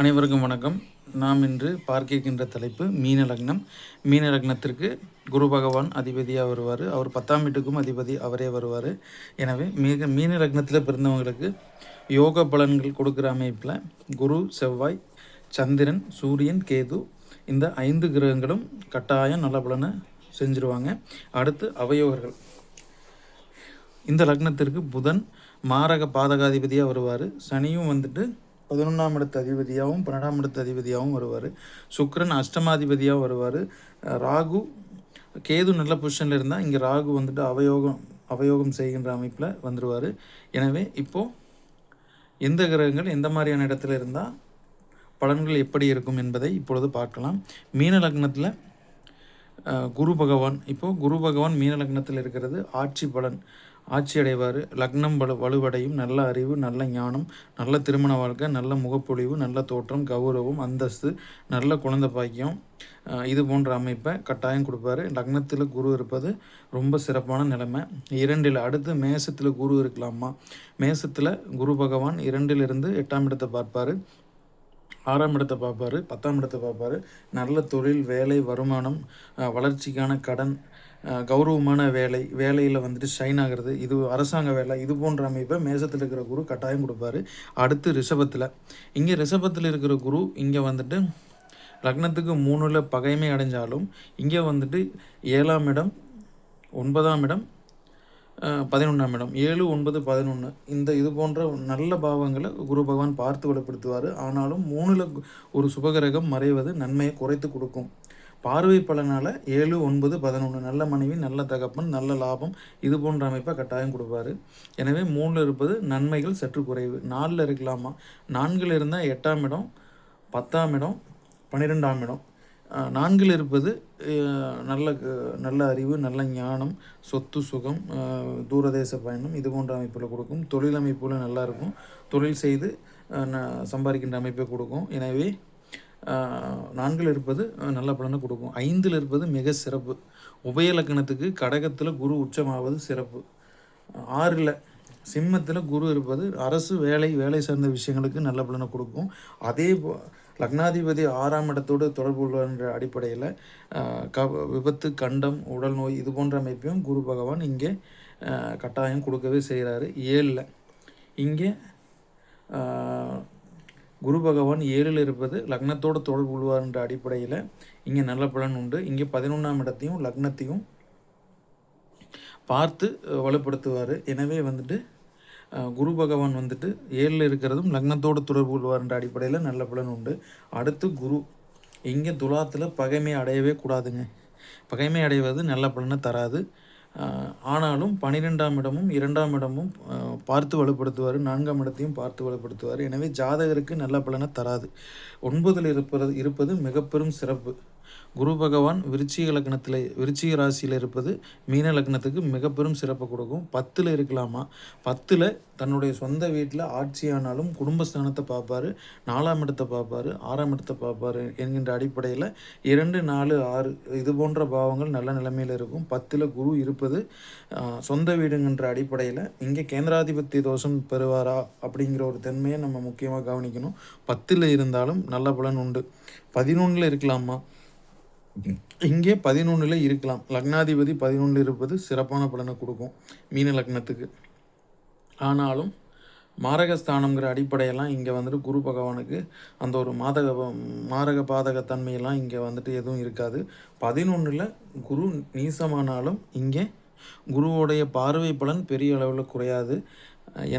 அனைவருக்கும் வணக்கம். நாம் இன்று பார்க்க இருக்கின்ற தலைப்பு மீன லக்னம். மீன லக்னத்திற்கு குரு பகவான் அதிபதியாக வருவார். அவர் 10ஆம் வீட்டுக்கும் அதிபதி அவரே வருவார். எனவே மீன லக்னத்தில் பிறந்தவங்களுக்கு யோக பலன்கள் கொடுக்குற அமைப்பில் குரு, செவ்வாய், சந்திரன், சூரியன், கேது இந்த 5 கிரகங்களும் கட்டாயம் நல்ல பலனை செஞ்சுருவாங்க. அடுத்து அவயோகர்கள். இந்த லக்னத்திற்கு புதன் மாரக பாதகாதிபதியாக வருவார். சனியும் வந்துட்டு 11ஆம் இடத்து அதிபதியாகவும் 12ஆம் இடத்து அதிபதியாகவும் வருவார். சுக்கிரன் அஷ்டமாதிபதியாகவும் வருவார். ராகு, கேது நல்ல பொசிஷனில் இருந்தால் இங்கே ராகு வந்துட்டு அவயோகம் செய்கின்ற அமைப்பில் வந்துடுவார். எனவே இப்போது எந்த கிரகங்கள் எந்த மாதிரியான இடத்துல இருந்தால் பலன்கள் எப்படி இருக்கும் என்பதை இப்பொழுது பார்க்கலாம். மீன லக்னத்தில் குரு பகவான், இப்போது குரு பகவான் மீன லக்னத்தில் இருக்கிறது ஆட்சி பலன், ஆட்சி அடைவார். லக்னம் வலுவடையும். நல்ல அறிவு, நல்ல ஞானம், நல்ல திருமண வாழ்க்கை, நல்ல முகப்பொழிவு, நல்ல தோற்றம், கௌரவம், அந்தஸ்து, நல்ல குழந்தை பாக்கியம், இது போன்ற அமைப்பை கட்டாயம் கொடுப்பாரு. லக்னத்தில் குரு இருப்பது ரொம்ப சிறப்பான நிலைமை. 2 அடுத்து மேசத்தில் குரு இருக்கலாமா? மேசத்தில் குரு பகவான் 2லிருந்து 8ஆம் இடத்தை பார்ப்பார், 6ஆம் இடத்தை பார்ப்பார், 10ஆம் இடத்தை பார்ப்பார். நல்ல தொழில், வேலை, வருமானம், வளர்ச்சிக்கான கடன், கௌரவமான வேலையில் வந்துட்டு ஷைன் ஆகிறது, இது அரசாங்க வேலை, இது போன்ற அமைப்பை மேசத்தில் இருக்கிற குரு கட்டாயம் கொடுப்பாரு. அடுத்து ரிஷபத்தில், இங்கே ரிஷபத்தில் இருக்கிற குரு இங்கே வந்துட்டு லக்னத்துக்கு 3ல் பகைமை அடைஞ்சாலும் இங்கே வந்துட்டு 7ஆம் இடம், 9ஆம் இடம், 11ஆம் இடம், 7, 9, 11 இந்த இது போன்ற நல்ல பாவங்களை குரு பகவான் பார்த்து வெளிப்படுத்துவார். ஆனாலும் 3ல் ஒரு சுபகிரகம் மறைவது நன்மையை குறைத்து கொடுக்கும். பார்வை பலனால் 7, 9, 11 நல்ல மனைவி, நல்ல தகப்பன், நல்ல லாபம், இது போன்ற அமைப்பை கட்டாயம் கொடுப்பாரு. எனவே 3ல் இருப்பது நன்மைகள் சற்று குறைவு. 4ல் இருக்கலாமா? 4ல் இருந்தால் 8ஆம் இடம், 10ஆம் இடம், 12ஆம் இடம். 4ல் இருப்பது நல்ல அறிவு, நல்ல ஞானம், சொத்து, சுகம், தூரதேச பயணம், இது போன்ற அமைப்பில் கொடுக்கும். தொழில் அமைப்புல நல்லா இருக்கும். தொழில் செய்து சம்பாதிக்கின்ற அமைப்பை கொடுக்கும். எனவே 4ல் இருப்பது நல்ல பலனை கொடுக்கும். 5ல் இருப்பது மிக சிறப்பு. உபய லக்னத்துக்கு கடகத்தில் குரு உச்சமாவது சிறப்பு. 6ல் சிம்மத்தில் குரு இருப்பது அரசு வேலை சார்ந்த விஷயங்களுக்கு நல்ல பலனை கொடுக்கும். அதே லக்னாதிபதி 6ஆம் இடத்தோடு தொடர்பு என்ற அடிப்படையில் விபத்து, கண்டம், உடல் நோய், இது போன்ற அமைப்பையும் குரு பகவான் இங்கே கட்டாயம் கொடுக்கவே செய்கிறாரு. 7ல் இங்கே குரு பகவான் 7ல் இருப்பது லக்னத்தோடு தொடர்பு கொள்வார் என்ற அடிப்படையில் இங்கே நல்ல பலன் உண்டு. இங்கே 11ஆம் இடத்தையும் லக்னத்தையும் பார்த்து வலுப்படுத்துவார். எனவே வந்துட்டு குரு பகவான் வந்துட்டு 7ல் இருக்கிறதும் லக்னத்தோடு தொடர்பு கொள்வார் என்ற அடிப்படையில் நல்ல பலன் உண்டு. அடுத்து குரு இங்கே துலாத்தில் பகைமை அடையவே கூடாதுங்க. பகைமை அடைவது நல்ல பலனை தராது. ஆனாலும் 12ஆம் இடமும் 2ஆம் இடமும் பார்த்து வலுப்படுத்துவார், 4ஆம் இடத்தையும் பார்த்து வலுப்படுத்துவார். எனவே ஜாதகருக்கு நல்ல பலனை தராது. 9ல் இருப்பது மிக பெரும் சிறப்பு. குரு பகவான் விருச்சிக ராசியில் இருப்பது மீன லக்னத்துக்கு மிக பெரும் சிறப்பை கொடுக்கும். 10ல் இருக்கலாமா? 10ல் தன்னுடைய சொந்த வீட்டில் ஆட்சியானாலும் குடும்பஸ்தானத்தை பார்ப்பார், 4ஆம் இடத்தை பார்ப்பார், 6ஆம் இடத்தை பார்ப்பார் என்கின்ற அடிப்படையில் 2, 4, 6 இது போன்ற பாவங்கள் நல்ல நிலைமையில் இருக்கும். 10ல் குரு இருப்பது சொந்த வீடுங்கிற அடிப்படையில் இங்கே கேந்திராதிபத்திய தோஷம் பெறுவாரா அப்படிங்கிற ஒரு தன்மையை நம்ம முக்கியமாக கவனிக்கணும். 10ல் இருந்தாலும் நல்ல பலன் உண்டு. 11ல் இருக்கலாமா? இங்கே 11ல் இருக்கலாம். லக்னாதிபதி 11ல் இருப்பது சிறப்பான பலனை கொடுக்கும் மீன லக்னத்துக்கு. ஆனாலும் மாரகஸ்தானங்கிற அடிப்படையெல்லாம் இங்கே வந்துட்டு குரு பகவானுக்கு அந்த ஒரு மாரக பாதக தன்மையெல்லாம் இங்கே வந்துட்டு எதுவும் இருக்காது. 11ல் குரு நீசமானாலும் இங்கே குருவோடைய பார்வை பலன் பெரிய அளவில் குறையாது.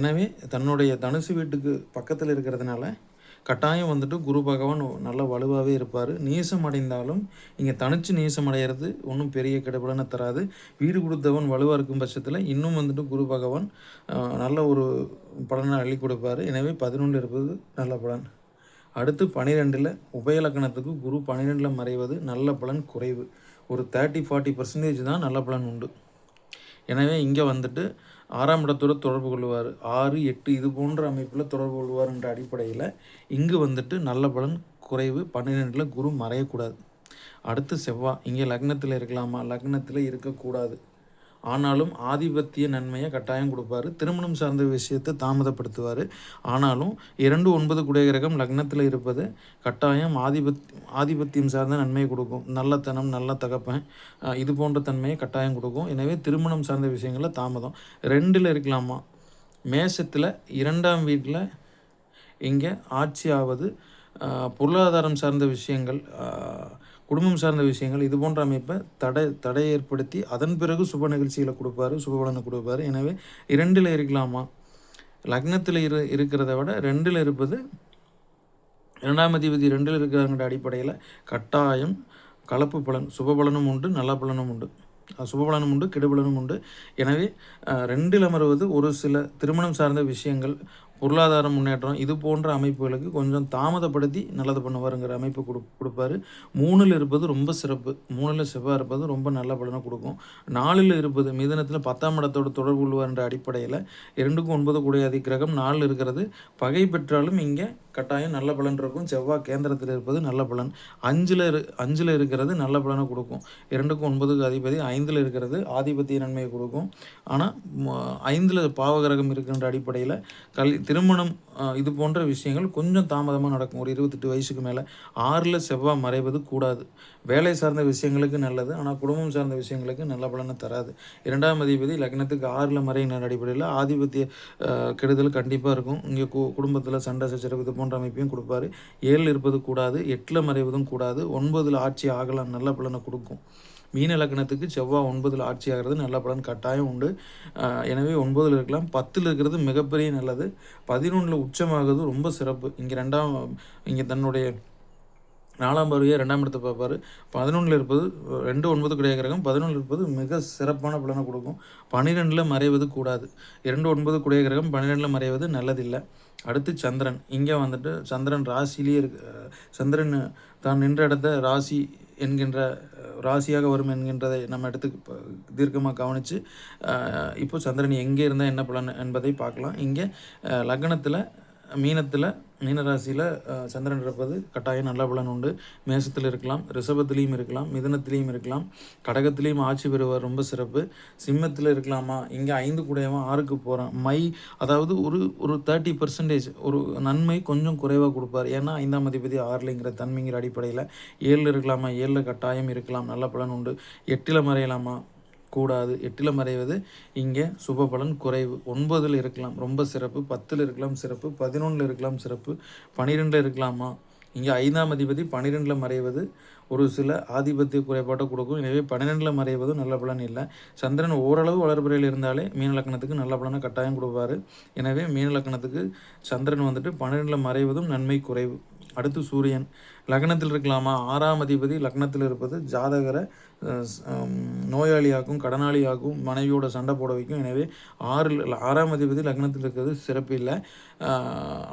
எனவே தன்னுடைய தனுசு வீட்டுக்கு பக்கத்தில் இருக்கிறதுனால கட்டாயம் வந்துட்டு குரு பகவான் நல்ல வலுவாகவே இருப்பார். நீசம் அடைந்தாலும் இங்கே தனிச்சு நீசம் அடைகிறது ஒன்றும் பெரிய கெடுபலனை தராது. வீடு கொடுத்தவன் வலுவாக இருக்கும் பட்சத்தில் இன்னும் வந்துட்டு குரு பகவான் நல்ல ஒரு பலனை அள்ளி கொடுப்பார். எனவே 11ல் இருப்பது நல்ல பலன். அடுத்து 12ல் உபயலக்கணத்துக்கு குரு 12ல் மறைவது நல்ல பலன் குறைவு. ஒரு 30-40% தான் நல்ல பலன் உண்டு. எனவே இங்கே வந்துட்டு 6ஆம் இடத்தோடு தொடர்பு கொள்வார், 6, 8 இது போன்ற அமைப்பில் தொடர்பு கொள்வார் என்ற அடிப்படையில் இங்கு வந்துட்டு நல்ல பலன் குறைவு. 12ல் குரு மறையக்கூடாது. அடுத்து செவ்வாய் இங்கே லக்னத்தில் இருக்கலாமா? லக்னத்தில் இருக்கக்கூடாது. ஆனாலும் ஆதிபத்திய நன்மையை கட்டாயம் கொடுப்பாரு. திருமணம் சார்ந்த விஷயத்தை தாமதப்படுத்துவார். ஆனாலும் 2 9 குடைய கிரகம் லக்னத்தில் இருப்பது கட்டாயம் ஆதிபத்தியம் சார்ந்த நன்மையை கொடுக்கும். நல்லத்தனம், நல்ல தகப்பன், இது போன்ற தன்மையை கட்டாயம் கொடுக்கும். எனவே திருமணம் சார்ந்த விஷயங்களில் தாமதம். 2ல் இருக்கலாமா, மேஷத்தில் 2ஆம் வீட்டில் இங்கே ஆட்சி ஆவது, பொருளாதாரம் சார்ந்த விஷயங்கள், குடும்பம் சார்ந்த விஷயங்கள், இது போன்ற அமைப்பை தடை ஏற்படுத்தி அதன் பிறகு சுப நிகழ்ச்சிகளை கொடுப்பாரு, சுபபலனை கொடுப்பாரு. எனவே 2ல் இருக்கலாமா, லக்னத்தில் இருக்கிறத விட 2ல் இருப்பது, 2ஆம் அதிபதி 2ல் இருக்கிறாங்கிற அடிப்படையில் கட்டாயம் கலப்பு பலன், சுபபலனும் உண்டு, நல்ல பலனும் உண்டு, சுபபலனும் உண்டு, கெடுபலனும் உண்டு. எனவே 2ல் அமர்வது ஒரு சில திருமணம் சார்ந்த விஷயங்கள், பொருளாதார முன்னேற்றம், இது போன்ற அமைப்புகளுக்கு கொஞ்சம் தாமதப்படுத்தி நல்லது பண்ணுவாருங்கிற அமைப்பு கொடுப்பாரு. 3ல் இருப்பது ரொம்ப சிறப்பு. 3ல் செவ்வாய் இருப்பது ரொம்ப நல்ல பலனை கொடுக்கும். 4ல் இருப்பது மிதுனத்தில் 10ஆம் இடத்தோடு தொடர்பு கொள்வார் என்ற அடிப்படையில் 2க்கும் 9 கூடிய கிரகம் 4ல் இருக்கிறது பகை பெற்றாலும் இங்கே கட்டாயம் நல்ல பலன் இருக்கும். செவ்வாய் கேந்திரத்தில் இருப்பது நல்ல பலன். 5ல் இருக்கிறது நல்ல பலனை கொடுக்கும். 2க்கும் 9க்கு அதிபதி 5ல் இருக்கிறது ஆதிபத்திய நன்மையை கொடுக்கும். ஆனால் 5ல் பாவகிரகம் இருக்கின்ற அடிப்படையில் திருமணம் இது போன்ற விஷயங்கள் கொஞ்சம் தாமதமாக நடக்கும். ஒரு 28 வயசுக்கு மேலே. 6ல் செவ்வாய் மறைவது கூடாது. வேலை சார்ந்த விஷயங்களுக்கு நல்லது, ஆனால் குடும்பம் சார்ந்த விஷயங்களுக்கு நல்ல பலனை தராது. 2ஆம் அதிபதி லக்னத்துக்கு 6ல் மறைகின்ற அடிப்படையில் ஆதிபத்திய கெடுதல் கண்டிப்பாக இருக்கும். இங்கே குடும்பத்தில் சண்டை சச்சரவு இது போன்ற அமைப்பையும் கொடுப்பாரு. 7ல் இருப்பது கூடாது, 8ல் மறைவதும் கூடாது. 9ல் ஆட்சி ஆகலாம், நல்ல பலனை கொடுக்கும். மீன லக்னத்துக்கு செவ்வாய் 9ல் ஆட்சி ஆகிறது நல்ல பலன் கட்டாயம் உண்டு. எனவே 9ல் இருக்கலாம். 10ல் இருக்கிறது மிகப்பெரிய நல்லது. 11ல் உச்சமாகிறது ரொம்ப சிறப்பு. இங்கே தன்னுடைய 4ஆம் பார்வையை 2ஆம் இடத்தை பார்ப்பார். 11ல் இருப்பது 2 9 கிடையாது கிரகம். 11ல் இருப்பது மிக சிறப்பான பலனை கொடுக்கும். 12ல் மறைவது கூடாது. 2 9 குடைய கிரகம் 12ல் மறைவது நல்லதில்லை. அடுத்து சந்திரன். இங்கே வந்துட்டு சந்திரன் ராசியிலேயே சந்திரன் தான் நின்ற இடத்த ராசி என்கின்ற ராசியாக வரும் என்கின்றதை நம்ம எடுத்து தீர்க்கமாக கவனித்து இப்போ சந்திரன் எங்கே இருந்தால் என்ன பலன் என்பதை பார்க்கலாம். இங்கே லக்னத்தில் மீனராசியில் சந்திரன் இருப்பது கட்டாயம் நல்ல பலன் உண்டு. மேசத்தில் இருக்கலாம், ரிஷபத்திலையும் இருக்கலாம், மிதுனத்திலையும் இருக்கலாம், கடகத்திலையும் ஆட்சி பெறுவார், ரொம்ப சிறப்பு. சிம்மத்தில் இருக்கலாமா, இங்கே 5 கூடையவன் 6க்கு போகிறான். அதாவது ஒரு 30% ஒரு நன்மை கொஞ்சம் குறைவாக கொடுப்பார். ஏன்னா 5ஆம் அதிபதி 6லிங்கிற தன்மைங்கிற அடிப்படையில். 7ல் இருக்கலாமா, 7ல் கட்டாயம் இருக்கலாம், நல்ல பலன் உண்டு. 8ல் மறையலாமா, கூடாது. 8ல் மறைவது இங்கே சுப பலன் குறைவு. 9ல் இருக்கலாம், ரொம்ப சிறப்பு. 10ல் இருக்கலாம், சிறப்பு. 11ல் இருக்கலாம், சிறப்பு. 12ல் இருக்கலாமா, இங்கே 5ஆம் அதிபதி 12ல் மறைவது ஒரு சில ஆதிபத்திய குறைபாட்டை கொடுக்கும். எனவே 12ல் மறைவதும் நல்ல பலன் இல்லை. சந்திரன் ஓரளவு வளர்பிறையில் இருந்தாலே மீன லக்னத்துக்கு நல்ல பலனை கட்டாயம் கொடுப்பாரு. எனவே மீன லக்னத்துக்கு சந்திரன் வந்துட்டு 12ல் மறைவதும் நன்மை குறைவு. அடுத்து சூரியன். லக்னத்தில் இருக்கலாமா, 6ஆம் அதிபதி லக்னத்தில் இருப்பது ஜாதகரை நோயாளியாகவும் கடனாளியாகவும் மனைவியோட சண்டை போட வைக்கும். எனவே 6ஆம் அதிபதி லக்னத்தில் இருக்கிறது சிறப்பு இல்லை.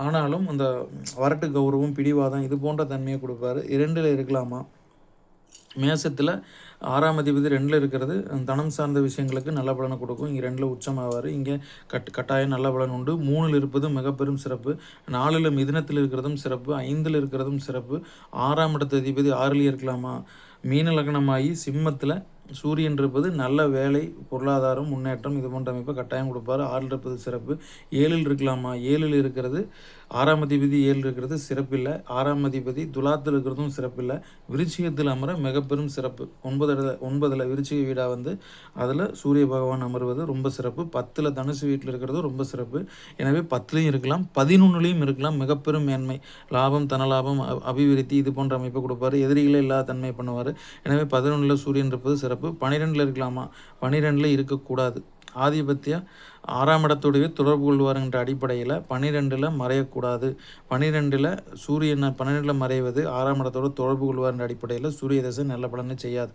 ஆனாலும் அந்த வரட்டு கௌரவம், பிடிவாதம் இது போன்ற தன்மையை கொடுப்பாரு. 2ல் இருக்கலாமா, மேசத்தில் 6ஆம் அதிபதி 2ல் இருக்கிறது தனம் சார்ந்த விஷயங்களுக்கு நல்ல பலனை கொடுக்கும். இங்கே 2ல் உச்சமாவார். இங்கே கட்டாயம் நல்ல பலன் உண்டு. 3ல் இருப்பது மிகப்பெரும் சிறப்பு. 4ல் மிதுனத்தில் இருக்கிறதும் சிறப்பு. 5ல் இருக்கிறதும் சிறப்பு. 6ஆம் இடத்து அதிபதி 6ல் இருக்கலாமா, மீன லக்னமாகி சிம்மத்தில் சூரியன் இருப்பது நல்ல வேலை, பொருளாதாரம், முன்னேற்றம் இது போன்ற அமைப்பை கட்டாயம் கொடுப்பாரு. 6ல் இருப்பது சிறப்பு. 7ல் இருக்கலாமா, 7ல் இருக்கிறது 6ஆம் அதிபதி 7ல் இருக்கிறது சிறப்பில்லை. 6ஆம் அதிபதி துலாத்தில் இருக்கிறதும் சிறப்பில்லை. விருச்சிகத்தில் அமர மிகப்பெரும் சிறப்பு. 9ல் விருச்சிக வீடாக அதில் சூரிய பகவான் அமர்வது ரொம்ப சிறப்பு. 10ல் தனுசு வீட்டில் இருக்கிறது ரொம்ப சிறப்பு. எனவே 10லையும் இருக்கலாம், 11லையும் இருக்கலாம், மிகப்பெரும் மேன்மை, லாபம், தனலாபம், அபிவிருத்தி இது போன்ற அமைப்பை கொடுப்பாரு. எதிரிகளே இல்லாத தன்மை பண்ணுவார். எனவே 11ல் சூரியன் இருப்பது சிறப்பு. 12ல் இருக்கலாமா, 12ல் இருக்கக்கூடாது. ஆதிபத்திய 6ஆம் இடத்துடைய தொடர்பு கொள்வாருங்கிற அடிப்படையில் 12ல் மறையக்கூடாது. 12ல் சூரியன் 12ல் மறைவது 6ஆம் இடத்தோடு தொடர்பு கொள்வார்ன்ற அடிப்படையில் சூரிய தசை நல்ல பலனை செய்யாது.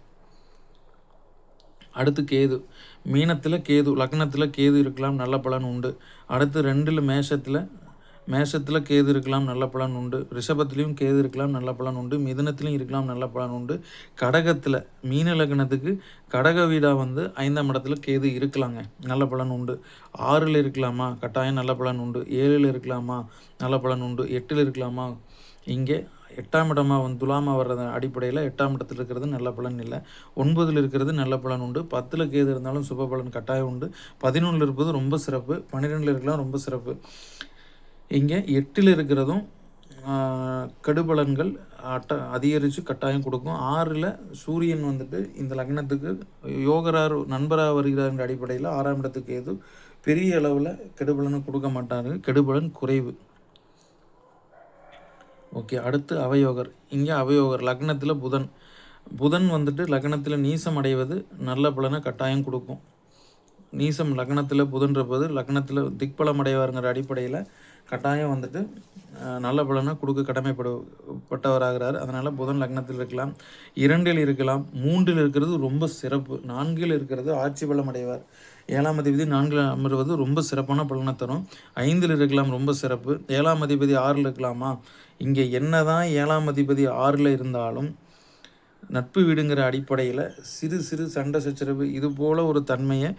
அடுத்து கேது. மீனத்தில் கேது, லக்னத்தில் கேது இருக்கலாம், நல்ல பலன் உண்டு. அடுத்து 2ல் மேஷத்தில் கேது இருக்கலாம், நல்ல பலன் உண்டு. ரிஷபத்திலையும் கேது இருக்கலாம், நல்ல பலன் உண்டு. மிதுனத்திலையும் இருக்கலாம், நல்ல பலன் உண்டு. கடகத்தில் மீன லக்னத்துக்கு கடக வீடாக 5ஆம் இடத்துல கேது இருக்கலாங்க, நல்ல பலன் உண்டு. 6ல் இருக்கலாமா, கட்டாயம் நல்ல பலன் உண்டு. 7ல் இருக்கலாமா, நல்ல பலன் உண்டு. 8ல் இருக்கலாமா, இங்கே 8ஆம் இடமாக வந்து துலாமாக வர்றது அடிப்படையில் 8ஆம் இடத்துல இருக்கிறது நல்ல பலன் இல்லை. 9ல் இருக்கிறது நல்ல பலன் உண்டு. 10ல் கேது இருந்தாலும் சுப பலன் கட்டாயம் உண்டு. 11ல் இருப்பது ரொம்ப சிறப்பு. 12ல் இருக்கலாம் ரொம்ப சிறப்பு. இங்கே 8ல் இருக்கிறதும் கெடுபலன்கள் அதிகரித்து கட்டாயம் கொடுக்கும். 6ல் சூரியன் வந்துட்டு இந்த லக்னத்துக்கு யோகரார் நண்பராக வருகிறார் அடிப்படையில் 6ஆம் இடத்துக்கு ஏது பெரிய அளவில் கெடுபலனை கொடுக்க மாட்டார். கெடுபலன் குறைவு. ஓகே, அடுத்து அவயோகர். இங்கே அவயோகர் லக்னத்தில் புதன் வந்துட்டு லக்னத்தில் நீசம் அடைவது நல்ல பலனை கட்டாயம் கொடுக்கும். நீசம் லக்னத்தில் புதன் இருப்பது லக்னத்தில் திக்பலம் அடைவாருங்கிற அடிப்படையில் கட்டாயம் வந்துட்டு நல்ல பலனை கொடுக்க கடமைப்பட்டவராகிறார். அதனால் புதன் லக்னத்தில் இருக்கலாம், 2ல் இருக்கலாம், 3ல் இருக்கிறது ரொம்ப சிறப்பு, 4ல் இருக்கிறது ஆட்சி பலம் அடைவார். 7ஆம் அதிபதி 4ல் அமர்வது ரொம்ப சிறப்பான பலனை தரும். 5ல் இருக்கலாம் ரொம்ப சிறப்பு. 7ஆம் அதிபதி 6ல் இருக்கலாமா? இங்கே என்ன தான் 7ஆம் அதிபதி 6ல் இருந்தாலும் நட்பு வீடுங்கிற அடிப்படையில் சிறு சிறு சண்டை சச்சரவு இது போல் ஒரு தன்மையை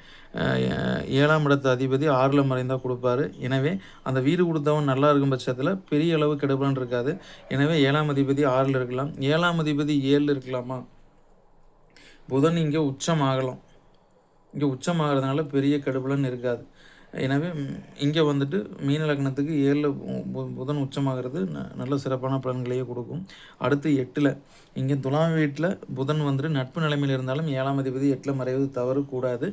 7ஆம் இடத்து அதிபதி 6ல் மறைந்தால் கொடுப்பாரு. எனவே அந்த வீடு கொடுத்தவன் நல்லா இருக்கும் பட்சத்தில் பெரிய அளவு கெடுபலன் இருக்காது. எனவே 7ஆம் அதிபதி 6ல் இருக்கலாம். 7ஆம் அதிபதி 7ல் இருக்கலாமா? புதன் இங்கே உச்சம் ஆகலாம். இங்கே உச்சம் ஆகிறதுனால பெரிய கெடுபலன் இருக்காது. எனவே இங்கே வந்துட்டு மீன லக்னத்துக்கு 7ல் புதன் உச்சமாகிறது நல்ல சிறப்பான பலன்களையே கொடுக்கும். அடுத்து 8ல் இங்கே துலாம் வீட்டில் புதன் வந்துட்டு நட்பு நிலைமையில் இருந்தாலும் 7ஆம் அதிபதி 8ல் மறைவது தவறு கூடாது,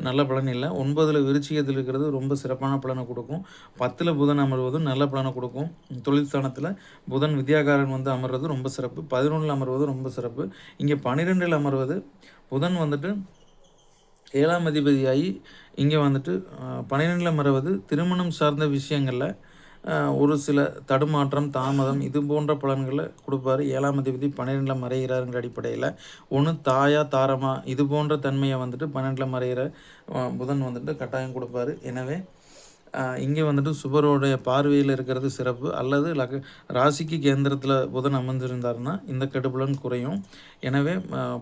நல்ல பலன் இல்லை. 9ல் விருச்சிகத்தில் இருக்கிறது ரொம்ப சிறப்பான பலனை கொடுக்கும். 10ல் புதன் அமர்வதும் நல்ல பலனை கொடுக்கும். தொழில் ஸ்தானத்தில் புதன் வித்யாகாரன் வந்து அமர்வது ரொம்ப சிறப்பு. 11ல் அமர்வது ரொம்ப சிறப்பு. இங்கே 12ல் அமர்வது புதன் வந்துட்டு 7ஆம் அதிபதியாகி இங்கே வந்துட்டு 12ல் மறைவது திருமணம் சார்ந்த விஷயங்களில் ஒரு சில தடுமாற்றம் தாமதம் இது போன்ற பலன்களை கொடுப்பாரு. 7ஆம் அதிபதி 12ல் மறைகிறாருங்கிற அடிப்படையில் ஒன்று தாயா தாரமா இது போன்ற தன்மையை வந்துட்டு 12ல் மறைகிற புதன் வந்துட்டு கட்டாயம் கொடுப்பாரு. எனவே இங்கே வந்துட்டு சுபருடைய பார்வையில் இருக்கிறது சிறப்பு. அல்லது ராசிக்கு கேந்திரத்தில் புதன் அமர்ந்திருந்தார்னா இந்த கெடுபலன் குறையும். எனவே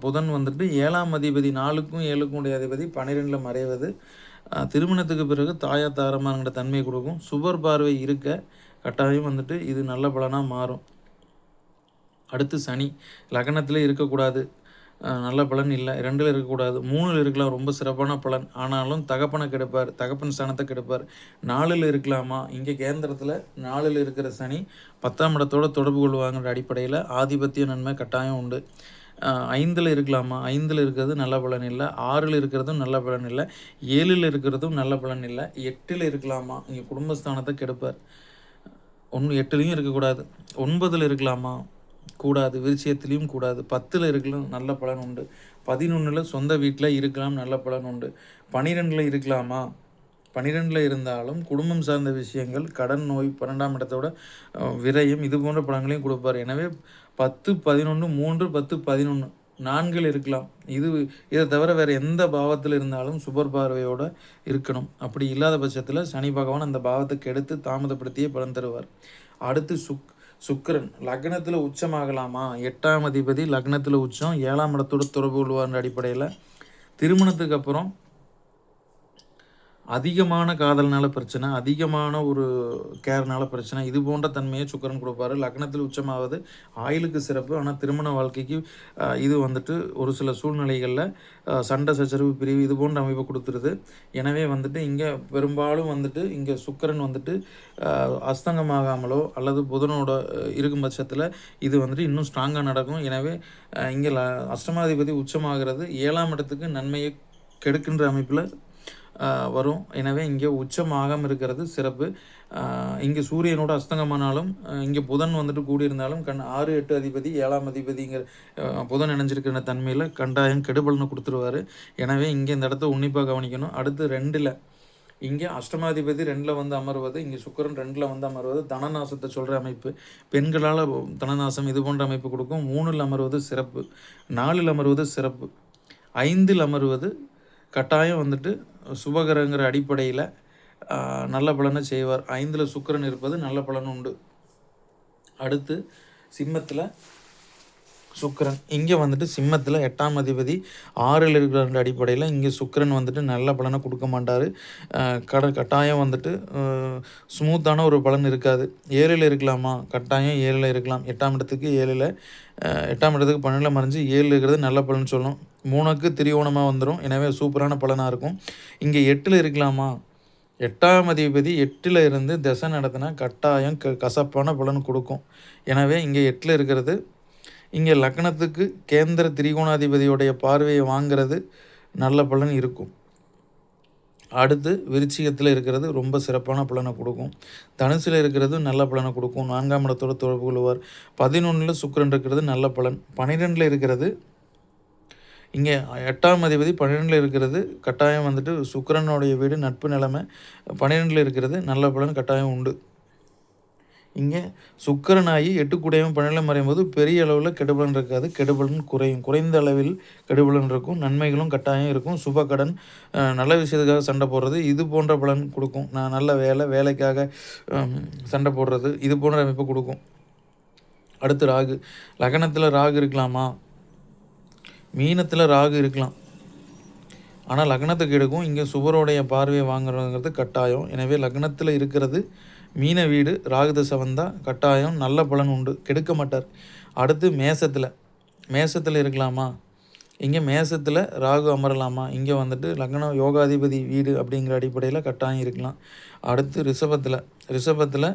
புதன் வந்துட்டு 7ஆம் அதிபதி 4க்கும் 7க்கும் உடைய அதிபதி 12ல் மறைவது திருமணத்துக்கு பிறகு தாயா தாரமாங்கிற தன்மை கொடுக்கும். சுபர் பார்வை இருக்க கட்டாயம் வந்துட்டு இது நல்ல பலனாக மாறும். அடுத்து சனி லக்னத்தில் இருக்கக்கூடாது, நல்ல பலன் இல்லை. 2ல் இருக்கக்கூடாது, 3ல் இருக்கலாம் ரொம்ப சிறப்பான பலன். ஆனாலும் தகப்பனை கெடுப்பார், தகப்பன் ஸ்தானத்தை கெடுப்பார். 4ல் இருக்கலாமா? இங்கே கேந்திரத்தில் 4ல் இருக்கிற சனி 10ஆம் இடத்தோடு தொடர்பு கொள்வாங்கிற அடிப்படையில் ஆதிபத்திய நன்மை கட்டாயம் உண்டு. 5ல் இருக்கலாமா? 5ல் இருக்கிறது நல்ல பலன் இல்லை. 6ல் இருக்கிறதும் நல்ல பலன் இல்லை. 7ல் இருக்கிறதும் நல்ல பலன் இல்லை. 8ல் இருக்கலாமா? இங்கே குடும்பஸ்தானத்தை கெடுப்பார். 8லையும் இருக்கக்கூடாது. 9ல் இருக்கலாமா? கூடாது. விருச்சியத்திலையும் கூடாது. 10ல் இருக்கலாம், நல்ல பலன் உண்டு. 11ல் சொந்த வீட்டில் இருக்கலாம், நல்ல பலன் உண்டு. 12ல் இருக்கலாமா? 12ல் இருந்தாலும் குடும்பம் சார்ந்த விஷயங்கள், கடன், நோய், 12ஆம் இடத்தோட விரயம் இது போன்ற பலன்களையும் கொடுப்பார். எனவே 10, 11, 3, 10, 11 4ல் இருக்கலாம். இதை தவிர வேறு எந்த பாவத்தில் இருந்தாலும் சுபர் பார்வையோடு இருக்கணும். அப்படி இல்லாத பட்சத்தில் சனி பகவான் அந்த பாவத்துக்கு எடுத்து தாமதப்படுத்தியே பலன் தருவார். அடுத்து சுக்கிரன் லக்னத்தில் உச்சமாகலாமா? 8ஆம் அதிபதி லக்னத்தில் உச்சம், 7ஆம் இடத்தோடு தொடர்பு கொள்வார் அடிப்படையில் திருமணத்துக்கு அப்புறம் அதிகமான காதல்னால பிரச்சனை, அதிகமான ஒரு கேர்னால பிரச்சனை இது போன்ற தன்மையை சுக்கிரன் கொடுப்பாரு. லக்னத்தில் உச்சமாவது ஆயுளுக்கு சிறப்பு. ஆனால் திருமண வாழ்க்கைக்கு இது வந்துட்டு ஒரு சில சூழ்நிலைகளில் சண்டை சச்சரவு பிரிவு இது போன்ற அமைப்பை கொடுத்துருது. எனவே வந்துட்டு இங்கே பெரும்பாலும் வந்துட்டு இங்கே சுக்கிரன் வந்துட்டு அஸ்தங்கமாகாமலோ அல்லது புதனோட இருக்கும் பட்சத்தில் இது வந்துட்டு இன்னும் ஸ்ட்ராங்காக நடக்கும். எனவே இங்கே அஷ்டமாதிபதி உச்சமாகிறது 7ஆம் இடத்துக்கு நன்மையை கெடுக்கின்ற அமைப்பில் வரும். எனவே இங்கே உச்சமாகாமல் இருக்கிறது சிறப்பு. இங்கே சூரியனோட அஸ்தங்கமானாலும் இங்கே புதன் வந்துட்டு கூடியிருந்தாலும் 6, 8 அதிபதி 7ஆம் அதிபதிங்கிற புதன் இணைஞ்சிருக்கிற தன்மையில் கண்டாயம் கெடுபலனை கொடுத்துருவார். எனவே இங்கே இந்த இடத்த உன்னிப்பாக கவனிக்கணும். அடுத்து 2ல் இங்கே அஷ்டமாதிபதி 2ல் வந்து அமர்வது, இங்கே சுக்கிரன் 2ல் வந்து அமர்வது தனநாசத்தை சொல்கிற அமைப்பு. பெண்களால் தனநாசம் இது போன்ற அமைப்பு கொடுக்கும். 3ல் அமர்வது சிறப்பு, 4ல் அமர்வது சிறப்பு, 5ல் அமர்வது கட்டாயம் வந்துட்டு சுபகரங்கிற அடிப்படையில் நல்ல பலனை செய்வார். 5ல் சுக்கிரன் இருப்பது நல்ல பலன் உண்டு. அடுத்து சிம்மத்தில் சுக்கிரன் இங்கே வந்துட்டு சிம்மத்தில் 8ஆம் அதிபதி 6ல் இருக்கிற அடிப்படையில் இங்கே சுக்கிரன் வந்துட்டு நல்ல பலனை கொடுக்க மாட்டார். கட்டாயம் வந்துட்டு ஸ்மூத்தான ஒரு பலன் இருக்காது. 7ல் இருக்கலாமா? கட்டாயம் 7ல் இருக்கலாம். 8ஆம் இடத்துக்கு 7ல் 8ஆம் இடத்துக்கு 12ல் மறைஞ்சு 7 இருக்கிறது நல்ல பலன் சொல்லும். 3க்கு திரிகோணமாக வந்துடும். எனவே சூப்பரான பலனாக இருக்கும். இங்கே 8ல் இருக்கலாமா? 8ஆம் அதிபதி 8ல் இருந்து திசை நடத்தினா கட்டாயம் கசப்பான பலன் கொடுக்கும். எனவே இங்கே 8ல் இருக்கிறது இங்கே லக்னத்துக்கு கேந்திர திரிகோணாதிபதியுடைய பார்வையை வாங்கிறது நல்ல பலன் இருக்கும். அடுத்து விருச்சிகத்தில் இருக்கிறது ரொம்ப சிறப்பான பலனை கொடுக்கும். தனுசில் இருக்கிறது நல்ல பலனை கொடுக்கும். 4ஆம் இடத்தோட தொடர்பு கொள்வார். 11ல் சுக்கிரன் இருக்கிறது நல்ல பலன். 12ல் இருக்கிறது இங்கே 8ஆம் அதிபதி 12ல் இருக்கிறது கட்டாயம் வந்துட்டு சுக்கிரனுடைய வீடு நட்பு நிலைமை. 12ல் இருக்கிறது நல்ல பலன் கட்டாயம் உண்டு. இங்கே சுக்கிரனாகி 8 12ல் மறையும்போது பெரிய அளவில் கெடுபலன் இருக்காது. கெடுபலன் குறையும். குறைந்த அளவில் கெடுபலன் இருக்கும். நன்மைகளும் கட்டாயம் இருக்கும். சுபக்கடன், நல்ல விஷயத்துக்காக சண்டை போடுறது, இது போன்ற பலன் கொடுக்கும். நல்ல வேலைக்காக சண்டை போடுறது, இது போன்ற அமைப்பை கொடுக்கும். அடுத்து ராகு. லக்னத்தில் ராகு இருக்கலாமா? மீனத்தில் ராகு இருக்கலாம். ஆனால் லக்னத்துக்கு எடுக்கும். இங்கே சுபருடைய பார்வையை வாங்குறதுங்கிறது கட்டாயம். எனவே லக்னத்தில் இருக்கிறது மீன வீடு ராகு தசை வந்தால் கட்டாயம் நல்ல பலன் உண்டு, கெடுக்க மாட்டார். அடுத்து மேசத்தில் இருக்கலாமா? இங்கே மேசத்தில் ராகு அமரலாமா? இங்கே வந்துட்டு லக்னம் யோகாதிபதி வீடு அப்படிங்கிற அடிப்படையில் கட்டாயம் இருக்கலாம். அடுத்து ரிஷபத்தில்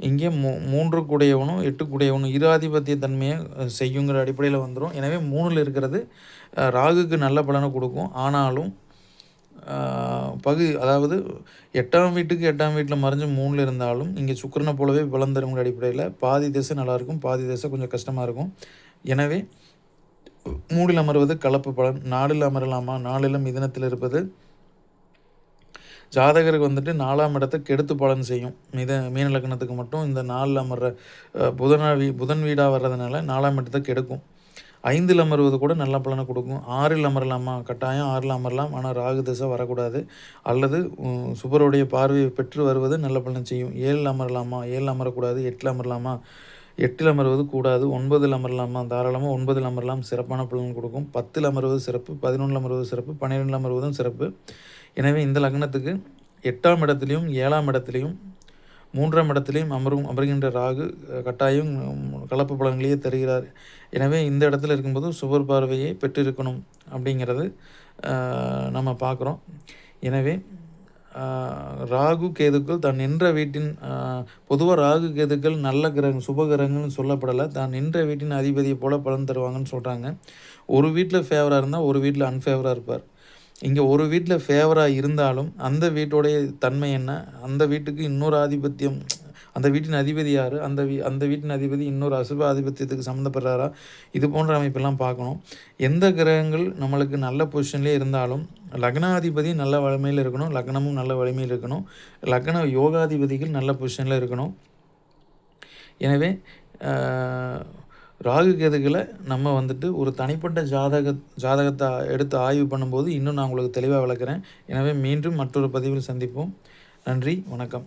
இங்கே 3 கூடையவனும் 8 கூடையவனும் இராதிபத்திய தன்மையை செய்யுங்கிற அடிப்படையில் வந்துடும். எனவே 3ல் இருக்கிறது ராகுக்கு நல்ல பலனை கொடுக்கும். ஆனாலும் அதாவது 8ஆம் வீட்டில் மறைஞ்சு 3ல் இருந்தாலும் இங்கே சுக்கிரனை போலவே பலம் தருங்கிற அடிப்படையில் பாதி திசை நல்லாயிருக்கும், பாதி திசை கொஞ்சம் கஷ்டமாக இருக்கும். எனவே 3ல் அமர்வது கலப்பு பலன். 4ல் அமரலாமா? 4ல் மிதுனத்தில் இருப்பது ஜாதகருக்கு வந்துட்டு 4ஆம் இடத்தை கெடுத்து பலன் செய்யும். மீன லக்னத்துக்கு மட்டும் இந்த 4ல் அமர்ற புதன் வீடாக வர்றதுனால 4ஆம் இடத்தை கெடுக்கும். 5ல் அமர்வது கூட நல்ல பலனை கொடுக்கும். 6ல் அமரலாமா? கட்டாயம் 6ல் அமரலாம். ஆனால் ராகு திசை வரக்கூடாது. அல்லது சுபருடைய பார்வையை பெற்று வருவது நல்ல பலன் செய்யும். 7ல் அமரலாமா? 7ல் அமரக்கூடாது. 8ல் அமரலாமா? 8ல் அமர்வது கூடாது. 9ல் அமரலாமா? தாராளமாக 9ல் அமரலாம். சிறப்பான பலன் கொடுக்கும். 10ல் அமர்வது சிறப்பு. 11ல் அமர்வது சிறப்பு. 12ல் அமர்வதும் சிறப்பு. எனவே இந்த லக்னத்துக்கு 8ஆம் இடத்துலையும் 7ஆம் இடத்துலையும் 3ஆம் இடத்துலையும் அமர்கின்ற ராகு கட்டாயம் கலப்பு பலன்களையே தருகிறார். எனவே இந்த இடத்துல இருக்கும்போது சுபர் பார்வையை பெற்றிருக்கணும் அப்படிங்கிறது நம்ம பார்க்குறோம். எனவே ராகு கேதுக்கள் தான் நின்ற வீட்டின் பொதுவாக ராகு கேதுக்கள் நல்ல சுப கிரகங்கள்னு சொல்லப்படலை. தான் நின்ற வீட்டின் அதிபதியை போல் பலன் தருவாங்கன்னு சொல்கிறாங்க. ஒரு வீட்டில் ஃபேவராக இருந்தால் ஒரு வீட்டில் அன்ஃபேவராக இருப்பார். இங்கே ஒரு வீட்டில் ஃபேவராக இருந்தாலும் அந்த வீட்டோடைய தன்மை என்ன, அந்த வீட்டுக்கு இன்னொரு ஆதிபத்தியம், அந்த வீட்டின் அதிபதி யார், அந்த வீட்டின் அதிபதி இன்னொரு அசுப ஆதிபத்தியத்துக்கு சம்மந்தப்படுறாரா, இது போன்ற அமைப்பெல்லாம் பார்க்கணும். எந்த கிரகங்கள் நம்மளுக்கு நல்ல பொசிஷன்லேயே இருந்தாலும் லக்னாதிபதி நல்ல வலிமையில் இருக்கணும், லக்னமும் நல்ல வலிமையில் இருக்கணும், லக்ன யோகாதிபதிகள் நல்ல பொசிஷனில் இருக்கணும். எனவே ராகு கேதுகளை நம்ம வந்துட்டு ஒரு தனிப்பட்ட ஜாதகத்தை எடுத்து ஆய்வு பண்ணும்போது இன்னும் நான் உங்களுக்கு தெளிவாக விளக்குறேன். எனவே மீண்டும் மற்றொரு பதிவில் சந்திப்போம். நன்றி, வணக்கம்.